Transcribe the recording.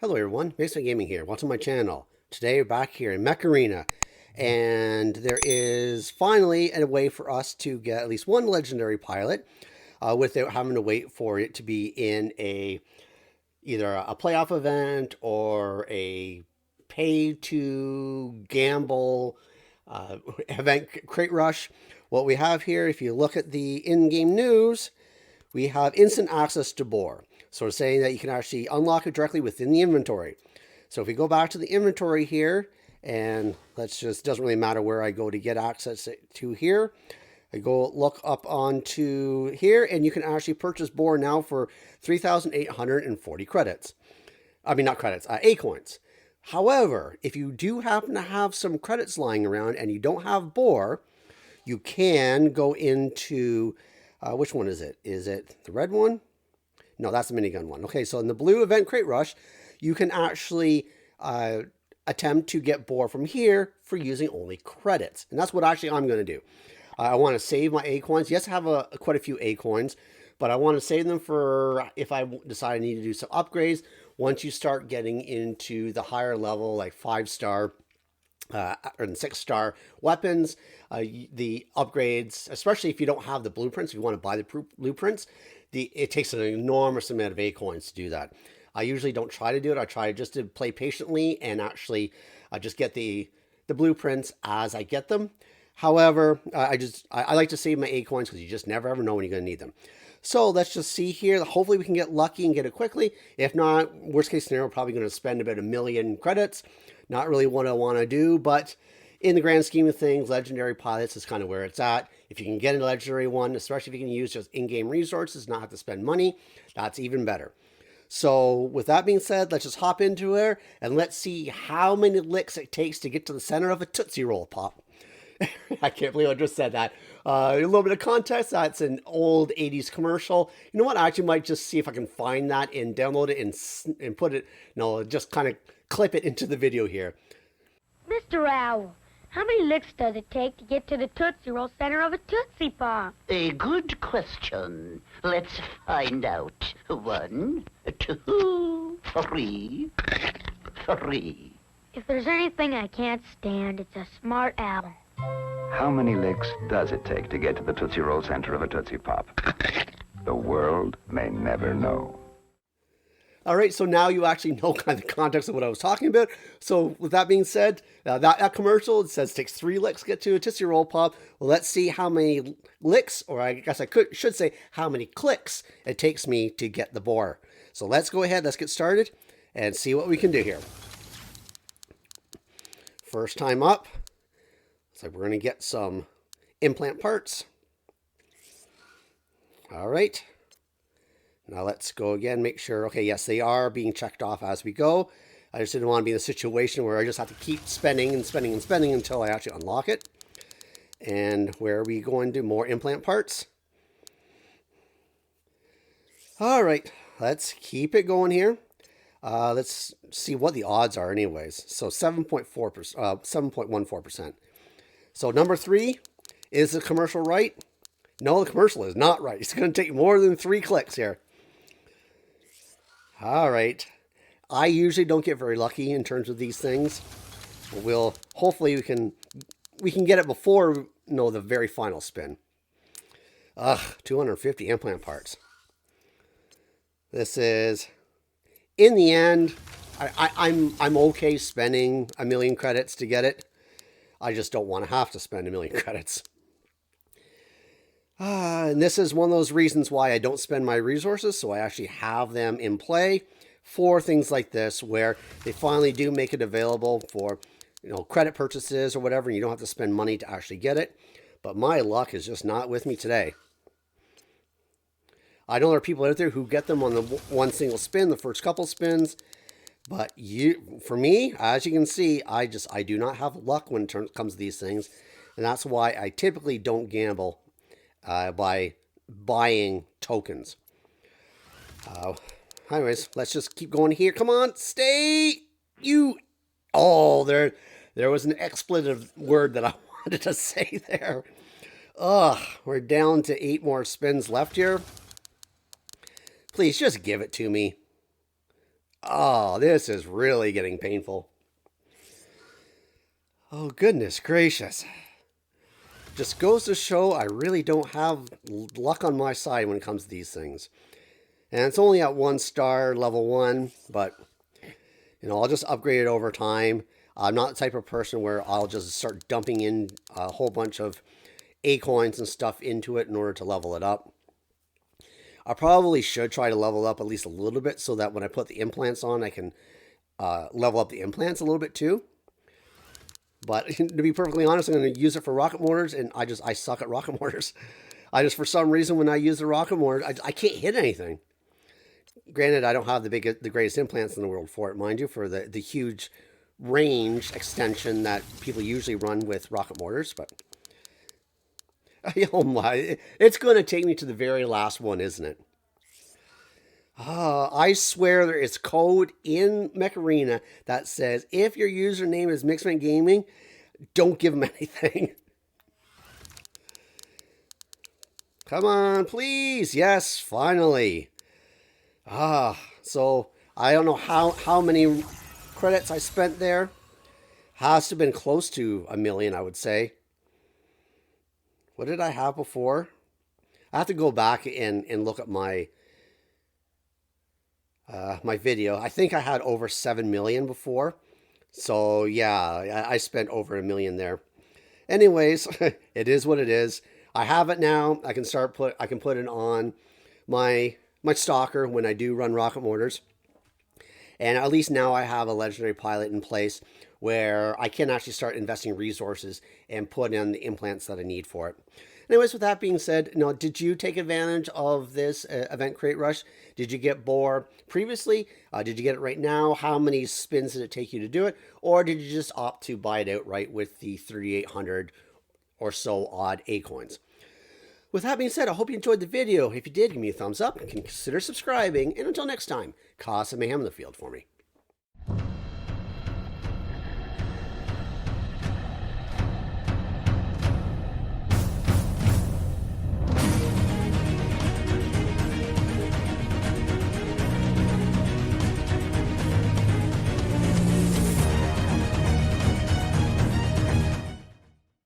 Hello everyone, Mixfant Gaming here. Welcome to my channel. Today we're back here in Mech Arena, and there is finally a way for us to get at least one legendary pilot without having to wait for it to be in either a playoff event or a pay to gamble event crate rush. What we have here, if you look at the in-game news, we have instant access to Boar. So we're saying that you can actually unlock it directly within the inventory. So if we go back to the inventory here, and doesn't really matter where I go to get access to here. I go look up onto here, and you can actually purchase Boar now for 3,840 credits. I mean, not credits, A-coins. However, if you do happen to have some credits lying around and you don't have Boar, you can go into, which one is it? Is it the red one? No, that's the minigun one. Okay, so in the blue event crate rush, you can actually attempt to get Boar from here for using only credits. And that's what actually I'm going to do. I want to save my A-coins. Yes, I have quite a few A-coins, but I want to save them for if I decide I need to do some upgrades. Once you start getting into the higher level, like 5-star or 6-star weapons, the upgrades, especially if you don't have the blueprints, if you want to buy the blueprints, it takes an enormous amount of A-coins to do that. I usually don't try to do it. I try just to play patiently and actually just get the blueprints as I get them. However, I like to save my A-coins because you just never ever know when you're going to need them. So let's just see here. Hopefully we can get lucky and get it quickly. If not, worst case scenario, probably going to spend about 1 million credits. Not really what I want to do, but in the grand scheme of things, legendary pilots is kind of where it's at. If you can get a legendary one, especially if you can use just in-game resources, not have to spend money, that's even better. So with that being said, let's just hop into her and let's see how many licks it takes to get to the center of a Tootsie Roll Pop. I can't believe I just said that. A little bit of context, that's an old 80s commercial. You know what? I actually might just see if I can find that and download it and put it, just kind of clip it into the video here. Mr. Owl, how many licks does it take to get to the Tootsie Roll center of a Tootsie Pop? A good question. Let's find out. 1, 2, 3, 3. If there's anything I can't stand, it's a smart owl. How many licks does it take to get to the Tootsie Roll center of a Tootsie Pop? The world may never know. All right, so now you actually know kind of the context of what I was talking about. So with that being said, that commercial, it says it takes 3 licks to get to a Tootsie Roll Pop. Well, let's see how many licks, or I guess I should say how many clicks it takes me to get the Boar. So let's go ahead, let's get started and see what we can do here. First time up, looks like we're going to get some implant parts. All right. Now let's go again, make sure, okay, yes, they are being checked off as we go. I just didn't want to be in a situation where I just have to keep spending and spending and spending until I actually unlock it. And where are we going to? More implant parts. All right, let's keep it going here. Let's see what the odds are anyways. So 7.14%. So number 3, is the commercial right? No, the commercial is not right. It's going to take more than 3 clicks here. All right. I usually don't get very lucky in terms of these things. Hopefully we can get it before the very final spin. 250 implant parts. This is, in the end, I'm okay spending 1 million credits to get it. I just don't want to have to spend 1 million credits. And this is one of those reasons why I don't spend my resources, so I actually have them in play for things like this, where they finally do make it available for, credit purchases or whatever, and you don't have to spend money to actually get it. But my luck is just not with me today. I know there are people out there who get them on the one single spin, the first couple spins, but for me, as you can see, I do not have luck when it comes to these things, and that's why I typically don't gamble by buying tokens. Anyways, let's just keep going here. Come on, stay! Oh, there was an expletive word that I wanted to say there. We're down to 8 more spins left here. Please, just give it to me. Oh, this is really getting painful. Oh, goodness gracious. Just goes to show I really don't have luck on my side when it comes to these things. And it's only at 1 star, level 1, but, you know, I'll just upgrade it over time. I'm not the type of person where I'll just start dumping in a whole bunch of A-coins and stuff into it in order to level it up. I probably should try to level up at least a little bit so that when I put the implants on, I can level up the implants a little bit too. But to be perfectly honest, I'm going to use it for rocket motors, and I suck at rocket motors. For some reason, when I use the rocket motor, I can't hit anything. Granted, I don't have the greatest implants in the world for it, mind you, for the huge range extension that people usually run with rocket motors, but oh my, it's going to take me to the very last one, isn't it? I swear there is code in Mech Arena that says if your username is Mixfant Gaming, don't give them anything. Come on, please. Yes, finally. So I don't know how many credits I spent there. Has to have been close to 1 million, I would say. What did I have before? I have to go back and look at my my video. I think I had over 7 million before. So yeah, I spent over 1 million there. Anyways, it is what it is. I have it now. I can put it on my stalker when I do run rocket motors. And at least now I have a legendary pilot in place where I can actually start investing resources and put in the implants that I need for it. Anyways, with that being said, did you take advantage of this event crate rush? Did you get Boar previously? Did you get it right now? How many spins did it take you to do it? Or did you just opt to buy it outright with the 3,800 or so odd A-coins? With that being said, I hope you enjoyed the video. If you did, give me a thumbs up and consider subscribing. And until next time, cause some mayhem in the field for me.